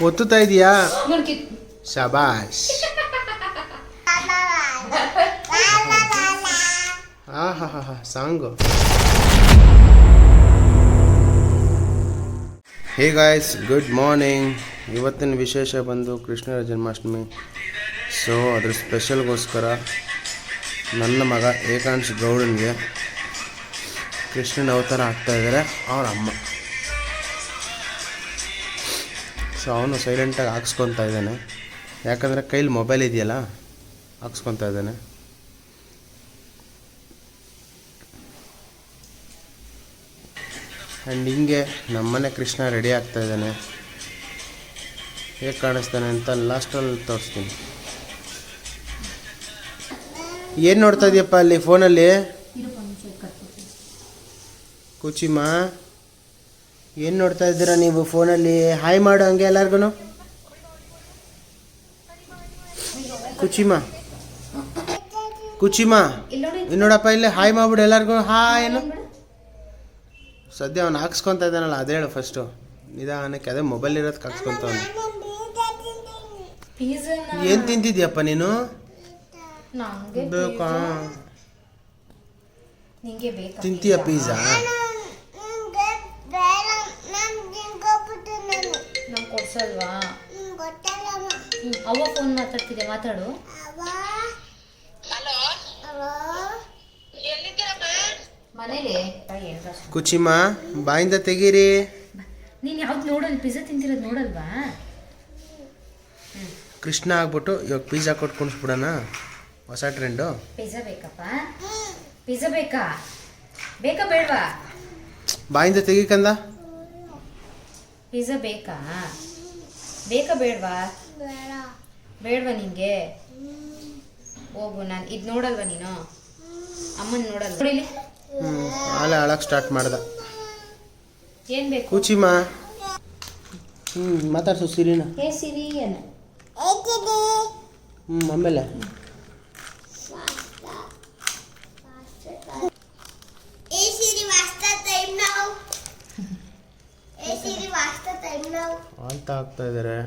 ಒತ್ತುತ್ತಾ ಇದೀಯಾ? ಶಬಾಷ್. ಆಹಾ song. Hey guys, good morning. ಇವತ್ತಿನ ವಿಶೇಷ ಬಂದು ಕೃಷ್ಣರ ಜನ್ಮಾಷ್ಟಮಿ. ಸೊ ಅದ್ರ ಸ್ಪೆಷಲ್ಗೋಸ್ಕರ ನನ್ನ ಮಗ ಏಕಾಂಶ್ ಗೌಡನಿಗೆ ಕೃಷ್ಣನ ಅವತಾರ ಆಗ್ತಾಯಿದ್ದಾರೆ ಅವ್ರ ಅಮ್ಮ. ಸೊ ಅವನು ಸೈಲೆಂಟಾಗಿ ಹಾಕ್ಸ್ಕೊತಾ ಇದ್ದಾನೆ, ಯಾಕಂದರೆ ಕೈಲಿ ಮೊಬೈಲ್ ಇದೆಯಲ್ಲ, ಹಾಕ್ಸ್ಕೊತಾ ಇದ್ದಾನೆ. ಆ್ಯಂಡ್ ಹಿಂಗೆ ನಮ್ಮನೆ ಕೃಷ್ಣ ರೆಡಿ ಆಗ್ತಾ ಇದ್ದಾನೆ. ಹೇಗೆ ಕಾಣಿಸ್ತಾನೆ ಅಂತ ಲಾಸ್ಟಲ್ಲಿ ತೋರಿಸ್ತೀನಿ. ಏನು ನೋಡ್ತಾ ಇದೆಯಪ್ಪ ಅಲ್ಲಿ ಫೋನಲ್ಲಿ? ಕುಚಿಮ್ಮ, ಏನು ನೋಡ್ತಾ ಇದ್ದೀರಾ ನೀವು ಫೋನಲ್ಲಿ? ಹಾಯ್ ಮಾಡು ಹಂಗೆ ಎಲ್ಲರಿಗೂ. ಕುಚಿಮ್ಮ ನೋಡಪ್ಪ ಇಲ್ಲಿ ಹಾಯ್ ಮಾಡ್ಬಿಡು ಎಲ್ಲರಿಗೂ. ಹಾಯ್ ಏನು ಸದ್ಯ ಅವ್ನು ಹಾಕ್ಸ್ಕೊತಾ ಇದ್ದಾನಲ್ಲ ಅದು ಹೇಳು ಫಸ್ಟು. ನಿಧಾನಕ್ಕೆ ಅದೇ ಮೊಬೈಲ್ ಇರೋದಕ್ಕೆ ಹಾಕ್ಸ್ಕೊತಾವನು. ಏನು ತಿಂತಿದ್ಯಪ್ಪ ನೀನು? ಬೇಕಾ? ತಿಂತೀಯ ಪಿಜ್ಜಾ? ಅವ್ವ ಫೋನ್ ಮಾತಾಡ್ತಿದ್ದೆ, ಮಾತಾಡು. ಮನೇಲಿ ಕುಚಿಮ್ಮ ಬಾಯಿಂದ ತೆಗೀರಿ. ನೀನು ಯಾವ್ದು ನೋಡಲ್? ಪಿಜ್ಜಾ ತಿಂತಿರೋದು ನೋಡಲ್ವಾ? ಕೃಷ್ಣ ಆಗ್ಬಿಟ್ಟು ಇವಾಗ ಪಿಜ್ಜಾ ಕೊಟ್ಟು ಕುಣಿಸ್ಬಿಡೋಣ, ಹೊಸ ಟ್ರೆಂಡು. ಪಿಜ್ಜಾ ಬೇಕಪ್ಪ? ಪಿಜ್ಜಾ ಬೇಕಾ ಬೇಡವಾ? ಬಾಯಿಂದ ತೆಗೀಕಂದ. ಪಿಜ್ಜಾ ಬೇಕಾ ಬೇಡವಾ? ಬೇಡವಾ ನಿಂಗೆ? ಹೋಗು. ನಾನು ಇದು ನೋಡಲ್ವಾ ನೀನು? ಅಮ್ಮನ ನೋಡಲ್ವ? ನೋಡಿಲಿ. ಆಲೆ ಅಳಕ್ಕೆ ಸ್ಟಾರ್ಟ್ ಮಾಡ್ದ. ಏನು ಬೇಕು? ಕುಚಿಮ್ಮ ಮಾತಾಡ್ಸು ಸಿರಿನ. ಏ ಸಿರಿ ಏನು? ಆಮೇಲೆ ಅಂತ ಆಗ್ತಾ ಇದಾರೆ.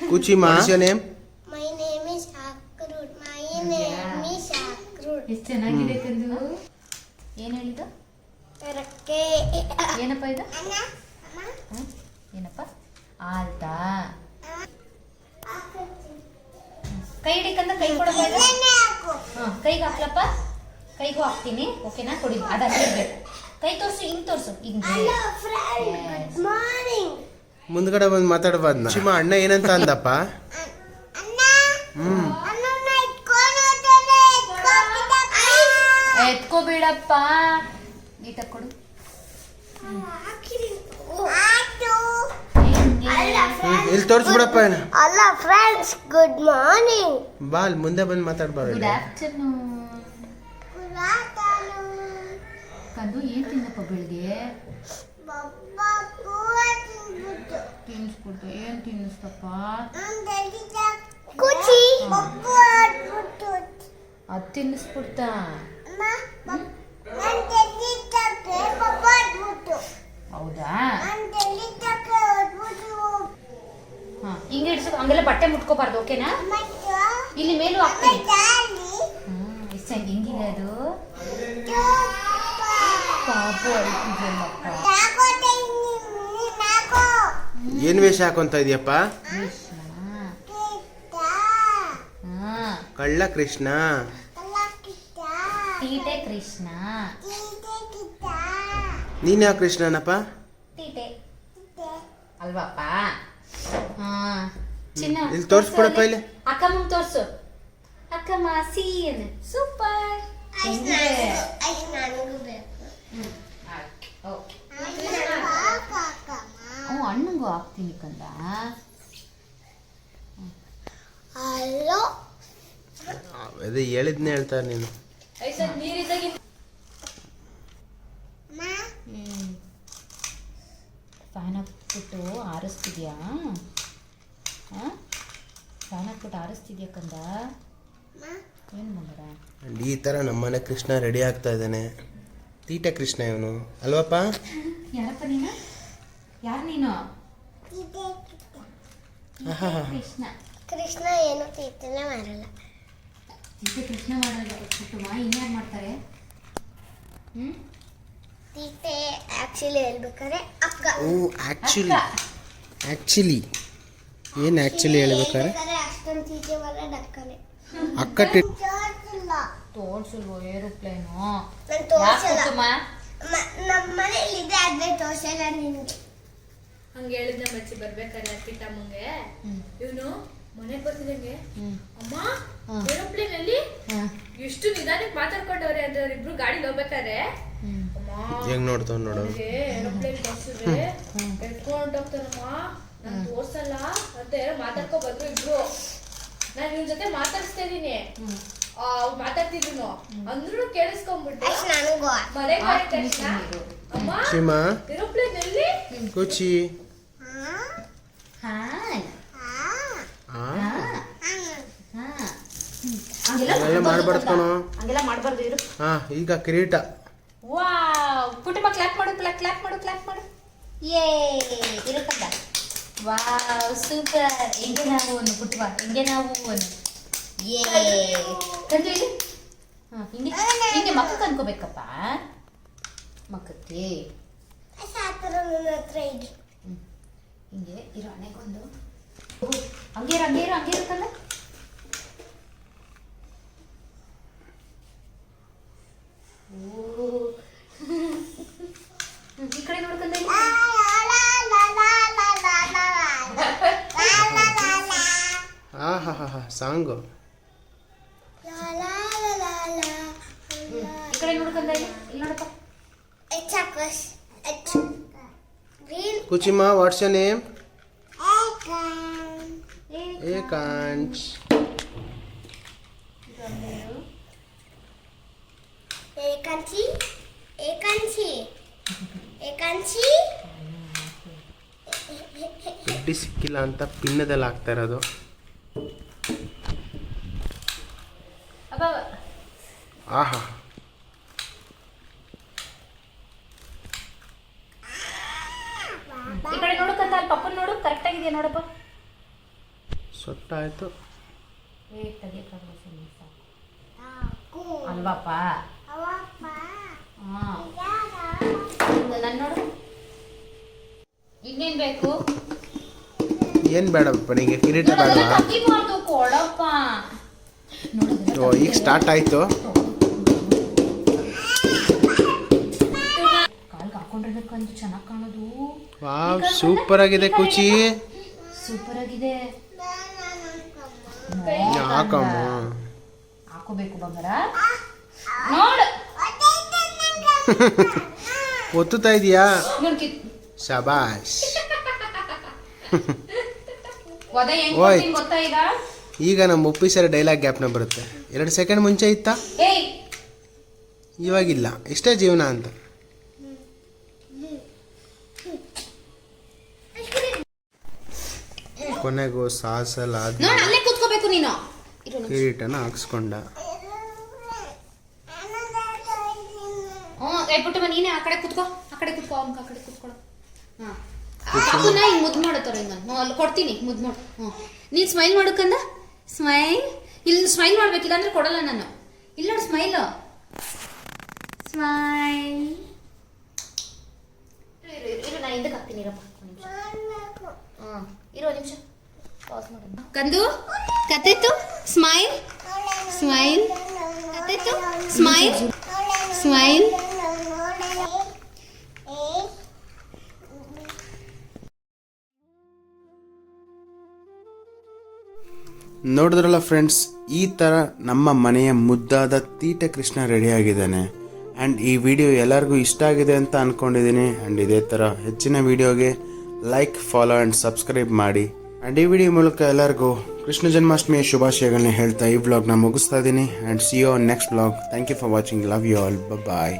ಕುಚಿಮ್ಮ, name? My name is Akrut. My name is Akrut. ಎಷ್ಟು ಚೆನ್ನಾಗಿದೆ ಕಂದು. ಏನು ಹೇಳಿದ? ಏನಪ್ಪ ಇದು? ಏನಪ್ಪ? ಆಲ್ತಾ? ಕೈ ಹಿಡಿಕಂದ ಕೈ ಕೊಡಪ್ಪ ಇದು. ಹಾಂ ಕೈಗೆ ಹಾಕ್ಲಪ್ಪ. ಕೈಗೂ ಹಾಕ್ತೀನಿ, ಓಕೆನಾ? ಕೊಡಿ. ಅದು ಹಾಕಿರ್ಬೇಕು. ಕೈ ತೋರಿಸು, ಹಿಂಗೆ ತೋರಿಸು, ಹಿಂಗೆ. ಮುಂದ್ಗಡೆ ಬಂದು ಮಾತಾಡಬಾರ್ದು. ಕುಚಿಮ್ಮ ಅಣ್ಣ ಏನಂತ ಅಂದಪ್ಪ? ಎತ್ಕೋಬೇಡಪ್ಪ. ನೀಟ ಕೊಡು. ಇಲ್ಲಿ ತೋರಿಸ್ಬಿಡಪ್ಪ. ಅಲ್ಲ ಫ್ರೆಂಡ್ಸ್, ಗುಡ್ ಮಾರ್ನಿಂಗ್. ಬಾ ಅಲ್ಲಿ ಮುಂದೆ ಬಂದು ಮಾತಾಡ್ಬಾರ್ದು. Good afternoon. ಕಂದು ಏನು ತಿನ್ನಪ್ಪ ಬೆಳಿಗ್ಗೆ? ತಿನ್ನಿಸ್ಬಿಡ್ತು. ಏನು ತಿನ್ನಿಸ್ತಪ್ಪ? ಅದು ತಿನ್ನಿಸ್ಬಿಡ್ತಾ? ಹೌದಾ? ಹಾಂ ಹಿಂಗೆ ಇಡ್ಸು. ಹಂಗೆಲ್ಲ ಬಟ್ಟೆ ಮುಟ್ಕೋಬಾರ್ದು, ಓಕೆನಾ? ಇಲ್ಲಿ ಮೇಲೂ ಹಾಕ್ತೀನಿ. ಇಷ್ಟ ಹೆಂಗಿದೆ ಅದು? ಪಾಪ ಏನು ವೇಷ ಹಾಕೊಂತ ಇದೆಯಪ್ಪ? ಕಳ್ಳ ಕೃಷ್ಣ. ತೀಟೆ ಕೃಷ್ಣ. ನೀನ್ ಯಾವ ಕೃಷ್ಣನಪ್ಪ? ತೀಟೆ ಅಲ್ವಾಪ್ಪ? ಚಿನ್ನ ಇಲ್ಲಿ ತೋರಿಸ್ಬಿಡಪ್ಪ. ಇಲ್ಲಿ ಅಕ್ಕಮ್ಮ ತೋರ್ಸು. ಅಕ್ಕಮ್ಮ ಸೀನ್ ಸೂಪರ್. ಅಣ್ಣಂಗೂ ಹಾಕ್ತೀನಿ ಕಂದ. ಅದೇ ಹೇಳಿದ್ನೇ ಹೇಳ್ತಾರೆ ನೀನು. ಫ್ಯಾನ್ ಹಾಕ್ಬಿಟ್ಟು ಆರಿಸ್ತಿದ್ಯಾ? ಫ್ಯಾನ್ ಹಾಕ್ಬಿಟ್ಟು ಆರಿಸ್ತಿದ್ಯಾ ಕಂದ? ಏನು ಮಗರ? ಈ ಥರ ನಮ್ಮನೆ ಕೃಷ್ಣ ರೆಡಿ ಆಗ್ತಾ ಇದ್ದಾನೆ. ತೀಟ ಕೃಷ್ಣ ಇವನು ಅಲ್ವಪ್ಪ? ಯಾರಪ್ಪ ನೀನು? ಯಾರು ನೀನು? ಕೃಷ್ಣ. ಕೃಷ್ಣ ಏನು ತೀರ್ಥನೆ ಮಾಡಲ್ಲ. ಇದು ಕೃಷ್ಣ ಮಾಡಲ್ಲ ಕುಟುಂಬ. ಇನ್ಯಾರು ಮಾಡ್ತಾರೆ? ತೀರ್ಥೆ ಆಕ್ಚುಲಿ ಹೇಳ್ಬೇಕಾದ್ರೆ ಅಕ್ಕ. ಓ ಆ್ಯಕ್ಚುಲಿ ಏನು ಆ್ಯಕ್ಚುಲಿ ಹೇಳ್ಬೇಕಾರೆ ಅಷ್ಟೊಂದು ತೀರ್ಥೆ ಬರೋದು ಅಕ್ಕನೇ. ಅಕ್ಕ ತೋರ್ಸಲ್ವ ಏರೋಪ್ಲೇನು? ನಾನು ತೋರಿಸಲ್ಲ. ಕುಟುಂಬ ನಮ್ಮ ಮನೇಲಿ ಇದೆ ಆದ್ರೆ ತೋರಿಸಲ್ಲ ನಿನ್ಗೆ. ಹಂಗೆ ಹೇಳಿದ್ನ ಮಚ್ಚಿ ಬರ್ಬೇಕಾದ್ರೆ ಪಿಟ್ಟಮ್ಮಂಗೆ ಇವನು ಮನೆಗೆ ಬರ್ತಿದಂಗೆ ಅಮ್ಮ ಏರೋಪ್ಲೇನ್ ಅಲ್ಲಿ ಎಷ್ಟು ನಿಧಾನಕ್ಕೆ ಮಾತಾಡ್ಕೊಂಡವ್ರೆ ಅಂತ ಇಬ್ರು ಗಾಡಿಲಿ ಹೋಗ್ಬೇಕಾದ್ರೆ ಹೆಂಗ್ ನೋಡ್ತಾವ ನೋಡು. ಏರೋಪ್ಲೇನ್ ಬರ್ಸಿದ್ರೆ ಎತ್ಕೊಂಡು ಹೋಗ್ತಾನಮ್ಮ ನಾನು ತೋರ್ಸಲ್ಲ ಅಂತ ಏನೋ ಮಾತಾಡ್ಕೊ ಬಂದ್ರು ಇಬ್ರು. ನಾನು ಇವ್ನ ಜೊತೆ ಮಾತಾಡಿಸ್ತಾ ಇದೀನಿ, ಮಾತಾಡ್ತಿದ್ರು ಅಂದ್ರೂ ಕೇಳಿಸ್ಕೊಂಡ್ಬಿಟ್ಟು ನನಗೂ ಮನೆಗೆ ಹೋದ ತಕ್ಷಣ ಅಮ್ಮ ಶಿಮಾ ಏರೋಪ್ಲೇನ್ ಅಲ್ಲಿ ಕುಚಿ ಹಾಯ್. ಹಂಗೆಲ್ಲ ಮಾಡ್ಬಾರ್ದು ಕಣೋ. ಹಂಗೆಲ್ಲ ಮಾಡಬಾರ್ದು ಇರು. ಈಗ ಕಿರೀಟ. ವಾವ್ ಕುಟುಂಬ ಕ್ಲಾಪ್ ಮಾಡು, ಕ್ಲಾಪ್ ಮಾಡು. ಏ ಇರುತ್ತಲ್ಲ. Wow super. ಹೆಂಗೆ ನಾವು ಒಂದು ಕುಟುಂಬ, ಹೆಂಗೆ ನಾವು ಒಂದು ಏ ಕಂಡು ಇಲ್ಲಿ. ಹಿಂಗೆ ಮಕ್ಕಕ್ಕೆ ಅನ್ಕೋಬೇಕಪ್ಪ. ಮಕ್ಕಕ್ಕೆ ನನ್ನ ಹತ್ರ ಇದೆ. ಹಿಂಗೆ ಇರೋ ಹಣೆಗೊಂದು ಹಂಗೆ ಇರುತ್ತಲ್ಲ. ಈ ಕಡೆ ನೋಡ್ಕೊಂಡ ಸಾಂಗು. ಈ ಕಡೆ ನೋಡ್ಕೊಂಡ ಇಲ್ಲಿ ನೋಡಪ್ಪ. ಕುಚಿಮಾ ವಾಟ್ಸ್ ಯೋರ್ ನೇಮ್? ಏಕಾಂಶ್. ದುಡ್ಡಿ ಸಿಕ್ಕಿಲ್ಲ ಅಂತ ಪಿನ್ನದಲ್ಲಿ ಹಾಕ್ತಾ ಇರೋದು. ಆಹಾ ಈ ಕಡೆ ನೋಡಕ್ಕಂತ ಅಲ್ಲಿ ಪಪ್ಪನ್ ನೋಡು, ಕರೆಕ್ಟ್ ಆಗಿದೆಯಾ ನೋಡಪ್ಪ. ಸೊಟ್ಟಾಯ್ತು ಅಲ್ವಾಪ್ಪ. ನಾನು ನೋಡು ಇನ್ನೇನ್ ಬೇಕು? ಏನ್ ಬೇಡಪ್ಪ ನಿಂಗೆ ಕಿರೀಟ ಬೇಡವಾ? ತೆಗಿಬಾರ್ದು ಕೊಡಪ್ಪ. ಓ ಈಗ ಸ್ಟಾರ್ಟ್ ಆಯ್ತು. ಕಾಲ್ಗೆ ಹಾಕೊಂಡ್ರೆ ಕಂದು ಚೆನ್ನಾಗಿ ಕಾಣೋದು. ವಾವ್ ಸೂಪರ್ ಆಗಿದೆ ಕುಚಿ. ಸೂಪರ್ ಆಗಿದೆ. ಹಾಕಮ್ಮ ಹಾಕೋಬೇಕು ಬಂಗಾರ. ನೋಡು ಒತ್ತುತ್ತಾ ಇದೀಯಾ? ನೋಡ್ಕಿ ಶಬಾಷ್. ಒದೆ ಹೆಂಗ್ ಓಯ್. ಕೊಡ್ತೀನಿ ಗೊತ್ತಾ ಈಗ? ಈಗ ನಮ್ಮ ಒಪ್ಪಿಸರ ಡೈಲಾಗ್ ಗ್ಯಾಪ್ನ ಬರುತ್ತೆ. 2 ಸೆಕೆಂಡ್ ಮುಂಚೆ ಇತ್ತಾ, ಏಯ್ ಇವಾಗಿಲ್ಲ. ಇಷ್ಟೇ ಜೀವನ ಅಂತ. ಕೊನೆಗೂ ಸಾಸಲ್ ಆದ ನೋಡು ಅಲ್ಲೇ ಕೂತ್ಕೋಬೇಕು ನೀನು. ಇರು ನಿಮಿಷ. ಕಿರೀಟನ ಹಾಕ್ಸ್ಕೊಂಡ. ಪುಟ್ಟಮ್ಮ ನೀನೇ ಆ ಕಡೆ ಕೂತ್ಕೋ, ಅವ್ನ ಆ ಕಡೆ ಕೂತ್ಕೊಳ್ಳೋ. ಪಾಪುನ ಹಿಂಗ್ ಮುದ್ದು ಮಾಡತ್ತಾರ ಹಿಂಗ. ಅಲ್ಲಿ ಕೊಡ್ತೀನಿ ಮುದ್ದು ಮಾಡು. ನೀನ್ ಸ್ಮೈಲ್ ಮಾಡೋಕಂದ ಸ್ಮೈಲ್. ಇಲ್ಲಿ ಸ್ಮೈಲ್ ಮಾಡ್ಬೇಕಿಲ್ಲ ಅಂದ್ರೆ ಕೊಡಲ್ಲ ನಾನು. ಇಲ್ಲಿ ನೋಡು ಸ್ಮೈಲ್. ಇರು ನಾನು ಹಿಂದಕ್ಕೆ ಹಾಕ್ತೀನಿ. ಇರಪ್ಪ ಇರೋ ನಿಮಿಷ ಪಾಸ್ ಮಾಡೋಣ. ಕಂದು ಕತ್ತಿತ್ತು ಸ್ಮೈಲ್ ಕತ್ತಿತ್ತು ಸ್ಮೈಲ್. ನೋಡಿದ್ರಲ್ಲ ಫ್ರೆಂಡ್ಸ್, ಈ ಥರ ನಮ್ಮ ಮನೆಯ ಮುದ್ದಾದ ತೀಟ ಕೃಷ್ಣ ರೆಡಿಯಾಗಿದ್ದಾನೆ. ಆ್ಯಂಡ್ ಈ ವಿಡಿಯೋ ಎಲ್ಲರಿಗೂ ಇಷ್ಟ ಆಗಿದೆ ಅಂತ ಅಂದ್ಕೊಂಡಿದ್ದೀನಿ. ಆ್ಯಂಡ್ ಇದೇ ಥರ ಹೆಚ್ಚಿನ ವಿಡಿಯೋಗೆ ಲೈಕ್, ಫಾಲೋ ಆ್ಯಂಡ್ ಸಬ್ಸ್ಕ್ರೈಬ್ ಮಾಡಿ. ಆ್ಯಂಡ್ ಈ ವಿಡಿಯೋ ಮೂಲಕ ಎಲ್ಲರಿಗೂ ಕೃಷ್ಣ ಜನ್ಮಾಷ್ಟಮಿಯ ಶುಭಾಶಯಗಳನ್ನ ಹೇಳ್ತಾ ಈ ವ್ಲಾಗ್ನ ಮುಗಿಸ್ತಾ ಇದ್ದೀನಿ. And see you on next vlog. Thank you for watching. Love you all. Bye.